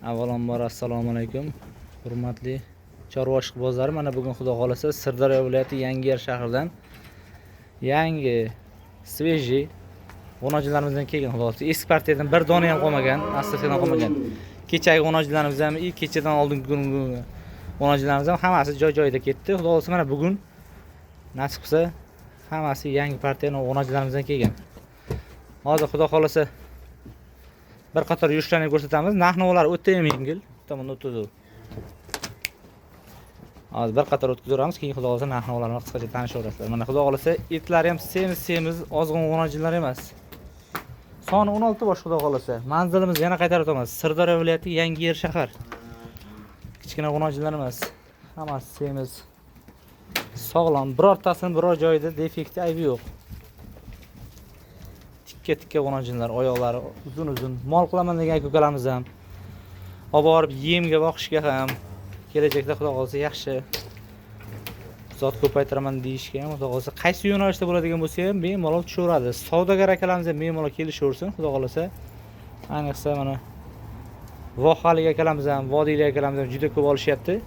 Avvalambor assalomu alaykum. Hurmatli chorva ishqibozlari, mana bugun xudo xolasa Sirdaryo viloyati Yangiyer shahridan yangi sveji g'onachilarimizdan kelgan xudo xolasa. Eski partiyadan bir dona ham qolmagan, aslidan qolmagan. Kechagi g'onachilarimiz ham, kechadan oldingi kungi g'onachilarimiz ham hammasi joy-joyida ketdi. Xudo xolasa mana bugun nasib qilsa hammasi yangi partiyaning g'onachilarimizdan kelgan. Hozir xudo xolasa bir qator yurishlarni ko'rsatamiz. Narx-navolar o'ta yengil. Tomon o'tadi. Hozir bir qator o'tkazamiz, keyin xudo xolasa narx-navolarni qisqacha tanishaverasizlar. Mana xudo xolasa etlari ham semiz, ozg'in g'onachilar emas. Soni 16 bosh xudo xolasa. Manzilimiz yana qaytarib o'tamiz. Sirdaryo viloyati Yangiyer shahar. Kichkina g'onachilar emas. Hammasi semiz. Sog'lom, birortasini biror joyida defekti aybi yo'q. Tikka g'onachilar, oyoqlari uzun. Mol qilaman degan ko'kalarimiz ham olib borib yemga boqishga ham kelajakda xudo xolasa yaxshi zot ko'paytiraman deyishga ham xudo xolasa qaysi yo'nalishda bo'ladigan bo'lsa ham bemalol tushaveradi. Savdogar akalarimiz ham bemalol kelishaversin xudo xolasa. Ayniqsa mana vohalik akalarimiz ham, vodiylik akalarimiz ham juda ko'p olishyapti.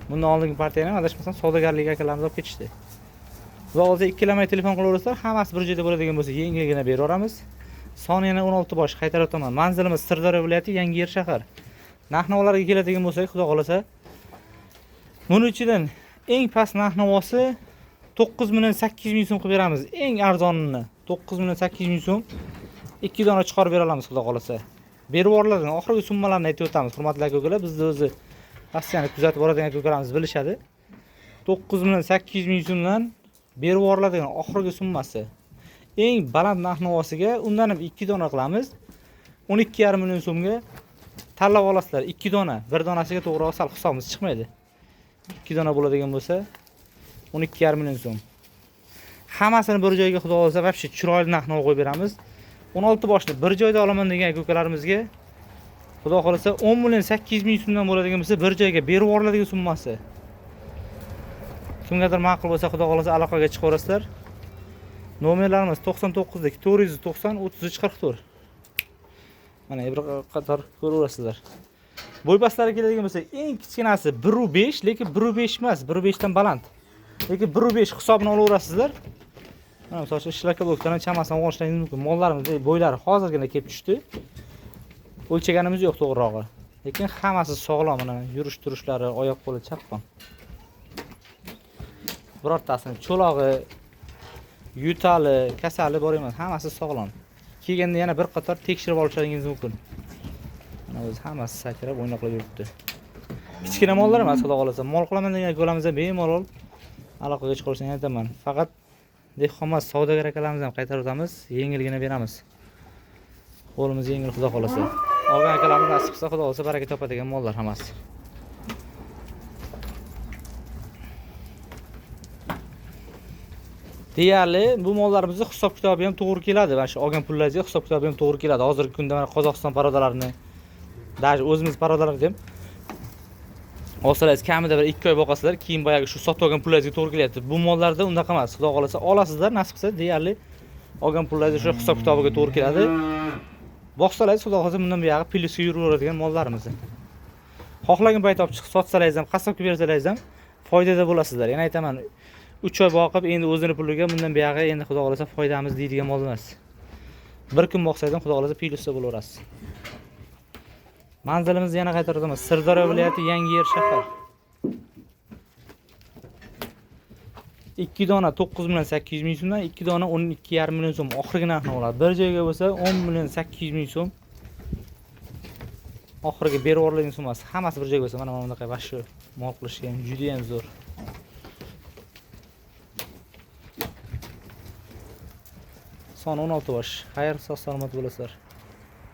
Bundan oldingi partiyani ham adashmasam savdogarlik akalarimiz olib ketishdi. Va hozir ikkilamay telefon qilaverasizlar, hammasi bir joyda bo'ladigan bo'lsa yengilgina beramiz. Soni yana 16 bosh, qaytarib o'taman. Manzilimiz Sirdaryo viloyati Yangiyer shahar. Narx-navolarga keladigan bo'lsak, xudo xolasa buning ichidan eng past narx-navosi 9,800,000 so'm qilib beramiz. Eng arzonini 9,800,000 so'm 2 dona chiqarib bera olamiz xudo xolasa. Berib yuboriladigan oxirgi summalarni aytib o'tamiz. Hurmatli aka-ukalar, bizni o'zi Rossiyani kuzatib boradigan aka-ukalarimiz bilishadi. 9,800,000 so'mdan berib yuboriladigan oxirgi summasi. Eng baland narx-navosiga undan ham 2 dona qilamiz. 12,5 million so'mga tanlab olasizlar. 2 dona, bir donasiga to'g'ri sal hisobimiz chiqmaydi. 2 dona bo'ladigan bo'lsa 12,5 million so'm. Hammasini bir joyga xudo xolasa vobshe chiroyli narx-navo qo'yib beramiz. 16 boshli bir joyda olaman degan ko'kalarimizga xudo xolasa 10,800,000 so'mdan bo'ladigan bo'lsa bir joyga berib yuboriladigan summasi. Kimgadir ma'qul bo'lsa xudo xolasa aloqaga chiqaverasizlar. Nomerlarimiz 99 490 3344. Mana bir qator ko'raverasizlar. Bo'ypastlari keladigan bo'lsa eng kichkinasi 1.5, lekin 1.5 emas, 1.5 dan baland. Lekin 1.5 hisobini olaverasizlar. Mana masalan ishlaka bo'lgan chamasini olishingizlar mumkin. Mollarimiz bo'ylari hozirgina kelib tushdi. O'lchaganimiz yo'q to'g'rirog'i. Lekin hammasi sog'lom, mana yurish-turishlari, oyoq qo'li chaqqon. Birortasini cho'log'i, yutali, kasali bor emas, hammasi sog'lom. Kelganda yana bir qator tekshirib olishingiz mumkin. Mana o'zi hammasi sakrab o'ynoqlab yuribdi. Kichkina mollar emas, xudo xolasa. Mol qilaman degan ko'lamizda bemalol aloqaga chiqarishingizni aytaman. Faqat dehqonmas savdogar akalarimizni ham qaytarib o'tamiz, yengilgina beramiz. Qo'limiz yengil xudo xolasa. Olgan akalarimiz nasib qilsa xudo xolasa baraka topadigan mollar hammasi. Deyarli bu mollarimizni hisob-kitobi ham to'g'ri keladi. Mana shu olgan pullaringizga hisob-kitobi ham to'g'ri keladi. Hozirgi kunda mana Qozog'iston parodalarini, даже o'zimiz parodalarni ham olsangiz kamida bir 2 oy boqasizlar, keyin boyagi shu sotib olgan pullaringizga to'g'ri kelyapti. Bu mollarda unaqa emas. Xudo xolasa olasizlar, nasib qilsa deyarli olgan pullaringiz shu hisob-kitobiga to'g'ri keladi. Boqsangiz xudo xolasa bundan buyog'i plyusga yuraveradigan mollarimiz. Xohlagan payt olib chiqib sotsangiz ham, qassobga bersangiz ham foydada bo'lasizlar. Yana aytaman, 3 oy boqib endi o'zini puliga bundan buyog'i endi xudo xolasa foydamiz deydigan mol emas. Bir kun boqsangiz ham xudo xolasa plyusda bo'laverasiz. Manzilimizni yana qaytarib o'tamiz. Sirdaryo viloyati Yangiyer shahar. 2 dona 9,800,000 so'mdan 2 dona 12,5 million so'm oxirgi narxini oladi. Bir joyga bo'lsa 10,800,000 so'm. Oxirgi berib yuboriladigan summasi. Hammasi bir joyga bo'lsa mana bunaqa vashshu mol qilishga ham juda ham zo'r. Son 16 bosh. Xayr, sog' salomat bo'lasizlar.